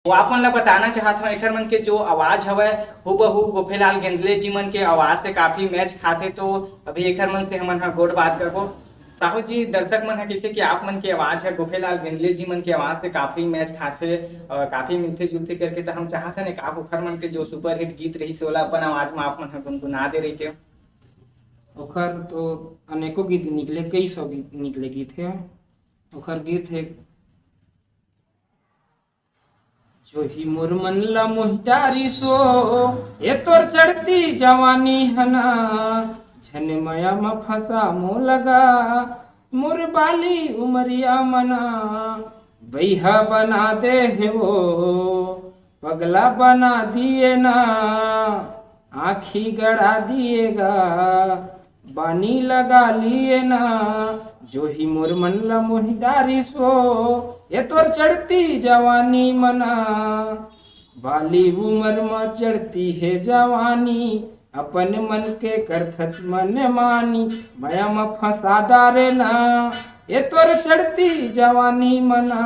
वो आप मन ला बताना चाहत हूँ एखर मन के जो आवाज हवय हूबहू गोपेलाल गेंदले जी मन के आवाज से काफी मैच खाते। तो अभी एखर मन से हमन हा गोट बात करबो। साहू जी, दर्शक मन हा कहथे कि आप मन के आवाज है गोपेलाल गेंदले जी मन के आवाज से काफी मैच खाते और काफी मिलते जुलते करके। तो हम चाहत हन आप ओखर मन के जो सुपर हिट गीत रही ओला अपन आवाज में आप मन हा गुनगुना दे रही थे। ओखर तो अनेकों गीत निकले, कई सौ गीत निकले गीत है। ओखर गीत है जो ही मोर मन ला मोहिटारी सो ये तोर चढ़ती जवानी हना झन माया म फंसा मो लगा मोर बाली उमरिया मना बैहा बना दे है वो पगला बना दिए ना आँखी गड़ा दिएगा बानी लगा लिए ना जो ही मोर मन ला मोहि डारिस हो ये तोर चढ़ती जवानी मना बाली उमर में चढ़ती है जवानी अपन मन के करथच मन मानी माया में फंसा डारे ना ये तोर चढ़ती जवानी मना।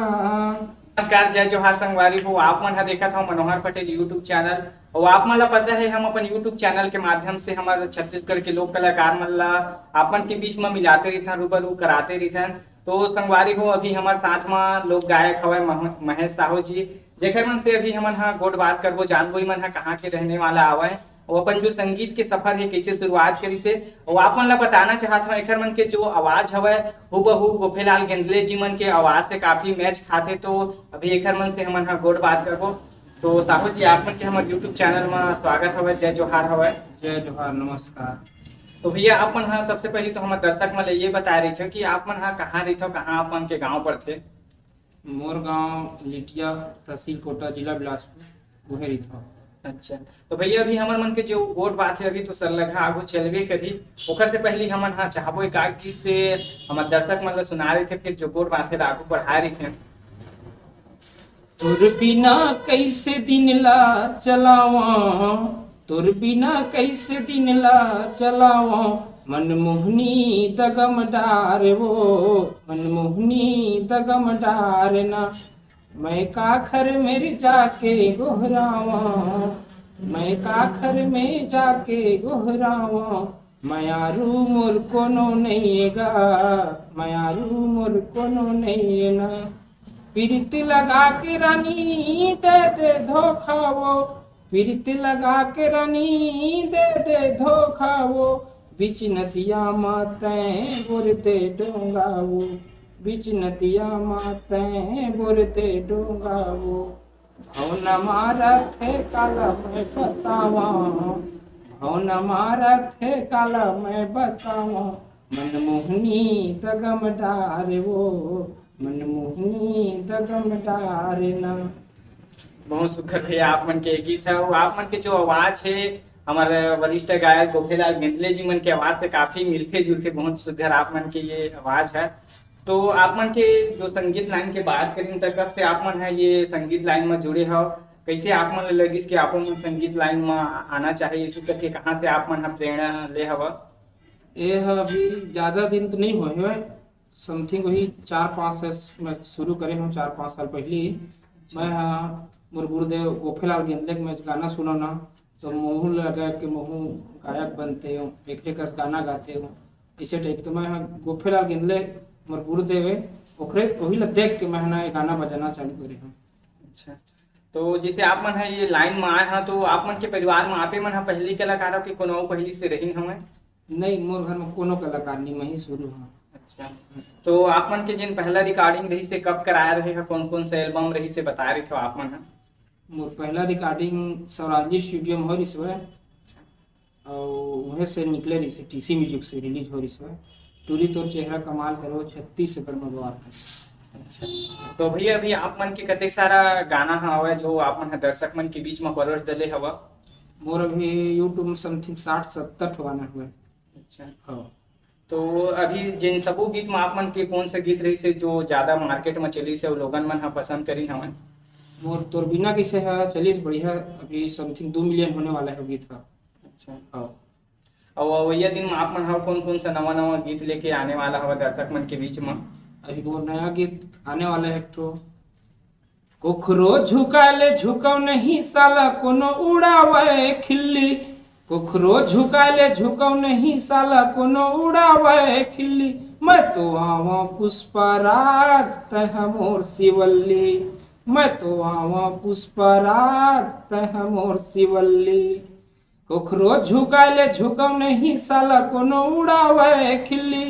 नमस्कार, जय जोहार संगवारी हो। आप मन हा देखत हूँ मनोहर पटेल यूट्यूब चैनल। और आप मन ला पता है हम अपन यूट्यूब चैनल के माध्यम से हमारे छत्तीसगढ़ के लोक कलाकार मन ला अपन के बीच में मिलाते रहथन, रूबरू कराते रहथन। तो संगवारी हो, अभी हमारे साथ में लोक गायक हवे महेश साहू जी, जेकर मन से अभी हमन हा गोट बात करबो, जानबो मन हा कहाँ के रहने वाला आवे, वो अपन जो संगीत के सफर है कैसे शुरुआत करी से। और आप मन ला बताना चाहत हूँ एखर मन के जो आवाज हवय हूबहू गोपेलाल गेंदले जी मन के आवाज से काफी मैच खाते। तो अभी एखर मन से हमन हा गोट बात करबो। तो साहू जी, आप मन के हमारे यूट्यूब चैनल में स्वागत हवय, जय जोहार हवय। जय जोहार, नमस्कार। तो भैया आप मन हा सबसे पहले तो हमारे दर्शक मन ये बता रहे थे कि आप मन हा कहाँ रही थे, कहाँ आप मन के गाँव पर थे। मोर गांव लिटिया, तहसील कोटा, जिला बिलासपुर, वही था। अच्छा, तो भैया अभी हमन मन के जो गोट बात है अभी तो सरलगा आगू चलबे करी। ओकर से पहले हमन हा चाहबो एक आग गीत से हमारे दर्शक मन ला सुना रहे थे, फिर जो गोट बात है आगू बढ़ा रहे थे। तोर बिना कैसे दिन ला चलावा, तोर बिना कैसे दिन ला चलावा, मनमोहनी दगम डार वो मनमोहनी दगम डारना, मैं काखर में जाके गोहरावा, मैं काखर में जाके गोहरावा, मयारू मोर कोनो नहींगा, मयारू मोर कोनो नहीं ना, प्रीत लगा के रानी दे दे धोखा वो, प्रीत लगा के रानी दे दे धोखा वो, बिच नदिया मातें बोरते डोंगा वो, बिच नदिया मातें बोरते डोंगा वो, भवन मारा थे काला मैं बतावा, भवन मारा थे काला मैं बतावा, मनमोहनी दगम डारे वो, मनमोहनी दगम डारना। बहुत सुखद है आप मन के गीत है। वो आप मन के जो आवाज है हमारे वरिष्ठ गायक गोपेलाल गेंदले जी मन के आवाज से काफी मिलते जुलते, बहुत सुंदर आप मन के ये आवाज है। तो आप मन के जो संगीत लाइन के बात करें तो कब से आप मन है ये संगीत लाइन में जुड़े हो, कैसे आप मन लगिस कि आप मन संगीत लाइन में आना चाहिए, इसी करके कहाँ से आप मन प्रेरणा ले हवा। ये अभी ज़्यादा दिन तो नहीं हुए है, समथिंग वही 4-5 साल मैं शुरू करे हूँ, 4-5 साल पहले ही। मैं मोर गुरुदेव गोपेलाल गेंदले में गाना सुनो ना तो मोह लगा के मोह गायक बनते हो, एक कस गाना गाते हो, इसे टाइप। तो मैं गोपेलाल गेंदले मोर गुरुदेव है, ओकरे वही ला देख के मैं ना गाना बजाना चालू करे हूँ। अच्छा, तो जैसे आप मन है ये लाइन में आए हैं तो आप मन के परिवार में आपे मन पहली कलाकार के कोनो पहली से रही हमें। नहीं, मोर घर में कोनो कलाकार नहीं, मैं ही शुरू हूँ। अच्छा, तो आप मन के जिन पहला रिकॉर्डिंग रही से कब कराया रहे है, कौन कौन से एल्बम रही से बता रहे थे आप मन। मोर पहला रिकॉर्डिंग सौराजी स्टूडियो में हो रही है और वहीं से निकले रही से टीसी म्यूजिक से रिलीज हो रही है। टूरी तोर चेहरा कमाल करो 36 से मंगवार है। अच्छा, तो भैया अभी आप मन के कते सारा गाना हवा जो आप मन दर्शक मन के बीच में परोस दले हवा। मोर अभी यूट्यूब में समथिंग 60-70 गाना हुआ। अच्छा, हाँ, तो अभी जिन सबो गीत में आप मन के कौन सा गीत रही से जो ज्यादा मार्केट में चली से लोगन मन पसंद करी हमें। मोर तोर बिना कैसे है चलिए बढ़िया, अभी समथिंग 2 मिलियन होने वाला है गीत का। अच्छा, हाँ, और वही दिन में आप मन कौन कौन सा नवा नवा गीत लेके आने वाला हवा दर्शक मन के बीच में। अभी वो नया गीत आने वाला है, एक तो कोखरो झुकाले झुकाव नहीं साला कोनो उड़ावे खिल्ली, कोखरो झुकाले झुकाव नहीं साला कोनो उड़ावे खिल्ली, मैं तो आवा पुष्पराज तह मोर शिवल्ली, मैं तो आवा पुष्पराज तह मोर शिवल्ली। कोखरो झुकाले झुकाव नहीं साला कोनो उड़ावे खिल्ली,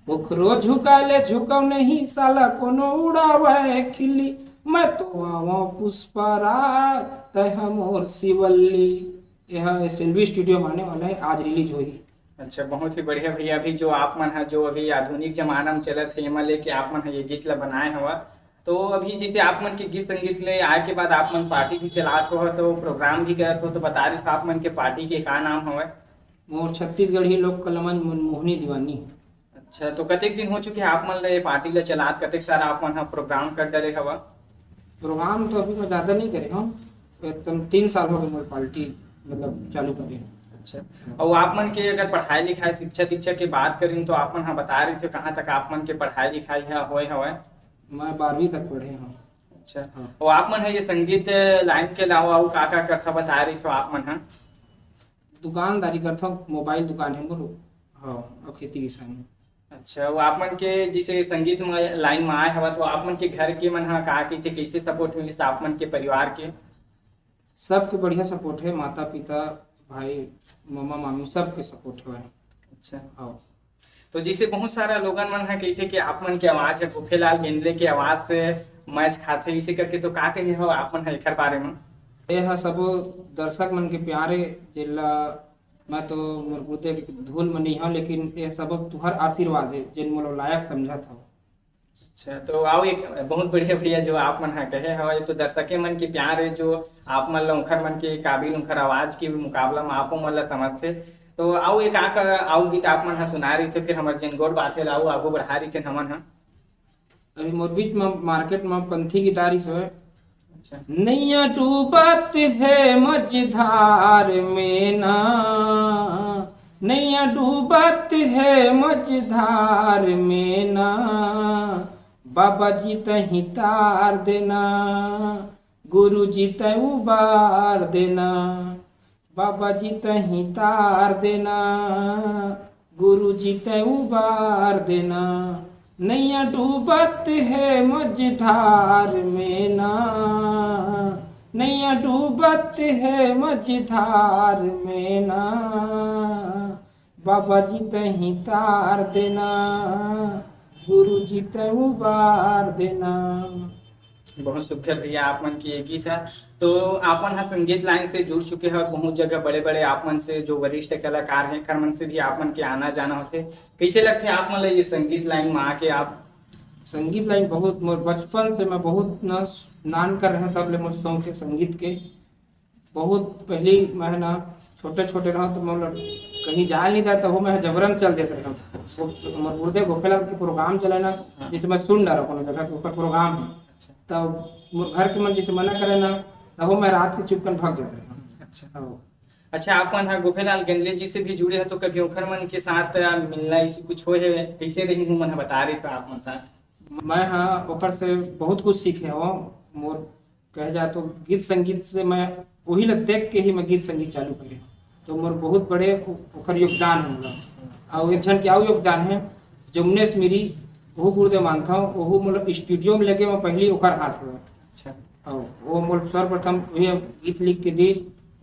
कोखरो झुकाले झुकाव नहीं साला कोनो उड़ावे खिल्ली, मैं तो आवा पुष्पराज तह मोर शिवल्ली। यह एसएलवी स्टूडियो में आने वाला है, आज रिलीज हुई। अच्छा, बहुत ही बढ़िया भैया। अभी जो आप मन है जो अभी आधुनिक जमाना में चलत है एमा लेके आप मन ये गीत ला बनाए हवा, तो अभी जैसे आप मन के गीत संगीत ले आए के बाद आप मन पार्टी भी चलात हो तो प्रोग्राम भी करत हो, तो बता रहे थे आप मन के पार्टी के का नाम हवा? मोर छत्तीसगढ़ी लोक कलामंच मनमोहनी दीवानी। अच्छा, तो कतेक दिन हो चुके आप मन ले पार्टी ला चलात, कतेक सारा आप मन प्रोग्राम कर डरे हवा? प्रोग्राम तो अभी मैं ज़्यादा नहीं करे हूँ, एकदम 3 साल हो गए मोर पार्टी मतलब चालू करे। अच्छा, और आप मन के अगर पढ़ाई लिखाई शिक्षा दीक्षा की बात करें तो आप मन हाँ बता रहे थे कहाँ तक आप मन के पढ़ाई लिखाई है होए हवे? मैं 12वीं तक पढ़े हूँ। अच्छा, हाँ। और आप मन है ये संगीत लाइन के अलावा और का करता बता रहे थे आप मन? हाँ, दुकानदारी करता हूँ, मोबाइल दुकान है मोर। हाँ, और खेती किसानी। अच्छा, वो आप मन के जैसे संगीत में लाइन में आए हवा तो आप मन के घर के मन हाँ का की थे, कैसे सपोर्ट मिली आप मन के परिवार के? सबके बढ़िया सपोर्ट है, माता पिता भाई मामा मामी सबके सपोर्ट है। अच्छा, हाँ। तो जैसे बहुत सारा लोगन मन है कहते कि आप मन के आवाज है गोखेलाल गेंदले के आवाज से मैच खाते इसे करके, तो का कही हो आप मन है एकर बारे में? यह सब दर्शक मन के प्यारे जिला मैं तो मोर बुते धूल में नहीं हूँ, लेकिन ये सब तुहर आशीर्वाद है जिन मोलो लायक समझा था। अच्छा, तो आओ एक बहुत बढ़िया भैया जो आप मन कहे हवा, तो दर्शके मन के प्यार है जो आप मन उखर मन के काबिल उखर आवाज के मुकाबला में आप मन ला समझते, तो आओ एक आओ गीत आप मन सुना रही थे, फिर हमारे जिन गोड़ बात है आओ आगू बढ़ा रही थे हमन। अभी मोर बीच में मार्केट में पंथी गिटारी से अच्छा, नैया डूबत है मझधार में ना, नैया डूबत है मझधार में ना, बाबा जी तही तार देना, गुरु जी तय उबार देना, बाबा जी तही तार देना, गुरु जी तय उबार देना, नैया डूबत है मझधार में ना, नैया डूबत है मझधार में ना, बाबा जी तही तार देना, गुरु जी तय उबार देना। बहुत सुखर भैया आप मन की ये गीत है। तो आप मन संगीत लाइन से जुड़ चुके हैं, बहुत जगह बड़े बड़े आप मन से जो वरिष्ठ कलाकार हैं कर मन से भी आप मन के आना जाना होते, कैसे लगते हैं आप मन ये संगीत लाइन में आके? आप संगीत लाइन बहुत मोर बचपन से मैं बहुत न नान कर रहे तब ले मुझ शौक है संगीत के। बहुत पहले मैं ना छोटे छोटे रहा तो मतलब कहीं जा नहीं था तो वो मैं जबरन चल देते रहा। मोर गुरुदेव गोखेलाल के प्रोग्राम चले ना, जिसे मैं सुन रहा कोनो जगह ऊपर प्रोग्राम है, तब मोर घर के मन जिसे मना करे ना तब मैं रात के चुपकन भाग जाते रहा। अच्छा, अच्छा, आप मन हाँ गोखेलाल गेंदले जी से भी जुड़े हैं, तो कभी ओखर मन के साथ मिलना इसी कुछ हो है, कैसे रही हूँ मन बता रहे थे आप मन साथ? मैं हाँ ओखर से बहुत कुछ सीखे हो। मोर कह जाए तो गीत संगीत से मैं वही लग देख के ही मैं गीत संगीत चालू करे, तो मोर बहुत बड़े ओखर योगदान है मोला। और एक जन के आओ योगदान है जमुनेश मेरी, वो गुरुदेव मानता हूँ, वो मतलब स्टूडियो में लेके मैं पहली ओखर हाथ हुआ। अच्छा, और वो मोल सर्वप्रथम वही गीत लिख के दी,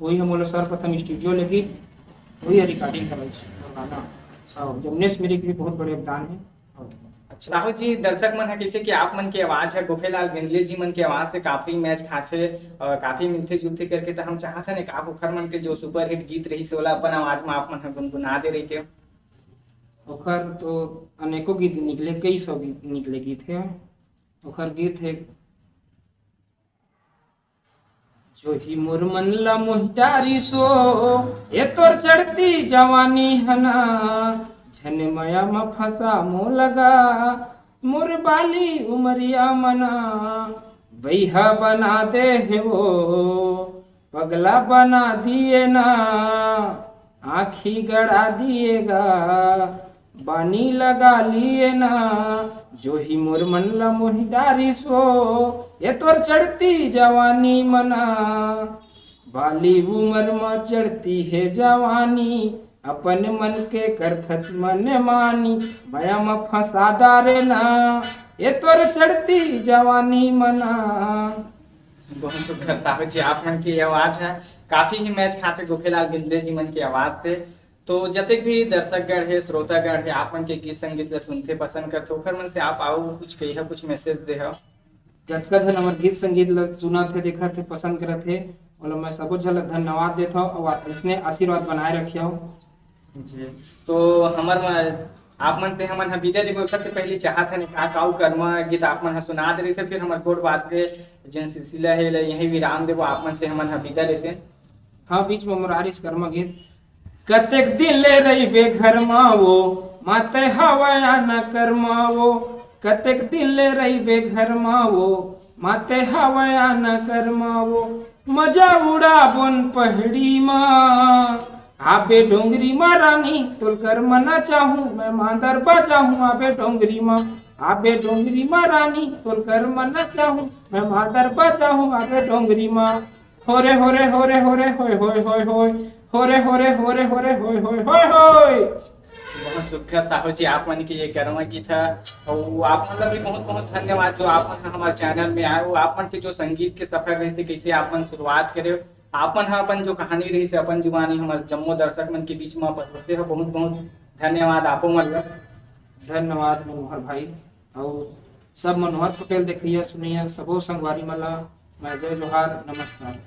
वही हम मोला सर्वप्रथम स्टूडियो लेगी, वही रिकॉर्डिंग करा गाना। और जमुनेश मेरी के भी बहुत बड़े योगदान है। अच्छा, साहू जी दर्शक मन है कहते कि आप मन की आवाज है गोखेलाल गेंदले जी मन की आवाज से काफी मैच खाते और काफी मिलते जुलते करके, तो हम चाहते हैं आप ओखर मन के जो सुपर हिट गीत रही से वाला अपन आवाज में आप मन गुनगुना दे रही थे। ओखर तो अनेकों गीत निकले, कई सौ गीत निकले गीत है। ओखर गीत है जो ही मुरमन ला मुहटारी सो, ये तोर चढ़ती जवानी हना, झन मया म फंसा मो लगा, मोर बाली उमरिया मना, बैहा बना दे है वो पगला बना दिए ना, आँखी गड़ा दिएगा, बानी लगा लिए ना जो ही मोर मन ला मोहि डारी सो ये तोर चढ़ती जवानी मना बाली उमर में चढ़ती है जवानी अपन मन के करथच मन मानी माया में फंसा डारे ना ये तोर चढ़ती जवानी मना। बहुत सुंदर साहब जी आप मन की आवाज है काफी ही मैच खाते गोखेलाल गिंदरे जी मन की आवाज से। तो जतक भी दर्शकगण है श्रोतागण है आप मन के गीत संगीत ला सुनते पसंद करते ओखर मन से आप आओ कुछ कही कुछ मैसेज दे हो। जतका झन हमर गीत संगीत ला सुनत थे देखत थे पसंद करत थे ओला मैं सबो झन ला धन्यवाद देत हूं और इसने आशीर्वाद बनाए रखियो जी। तो आप मन से हमन विजय देखो सबसे पहले चाहत है का काऊ कर्म गीत आप मन सुना दे रहे थे फिर हमर कोट बात के जिन सिलसिला है यही विराम देवो आप मन से हमन विदा लेते। हाँ बीच में मुरारी कर्म गीत कतेक दिन ले रही बे घर मावो माते हवाया न करमावो कतेक दिन ले रही बे घर मावो माते हवाया न करमावो मजा उड़ा बोन पहड़ी माँ आबे डोंगरी माँ रानी तोल कर मना चाहूँ मैं मांदर बजाऊँ आबे डोंगरी माँ आबे डोंगरी माँ रानी तोल कर मना चाहूँ मैं मांदर बजाऊँ आबे डोंगरी माँ होरे होरे होरे होरे होय होय होय होय होरे होरे होरे होरे होय होय होय होय। बहुत सुखर साहब जी आप मन की ये कर्म गीत है और आप मतलब भी बहुत बहुत धन्यवाद जो आप मन हमारे चैनल में आए हो आप मन के जो संगीत के सफर रही से कैसे आप मन शुरुआत करे आपन अपन जो कहानी रही से अपन जुबानी हमारे जम्मो दर्शक मन के बीच में पहुंचते हो बहुत बहुत धन्यवाद आपो मन। धन्यवाद मनोहर भाई और सब मनोहर पटेल देखिए सुनिए सबो संगवारी मला मैं जय जोहार नमस्कार।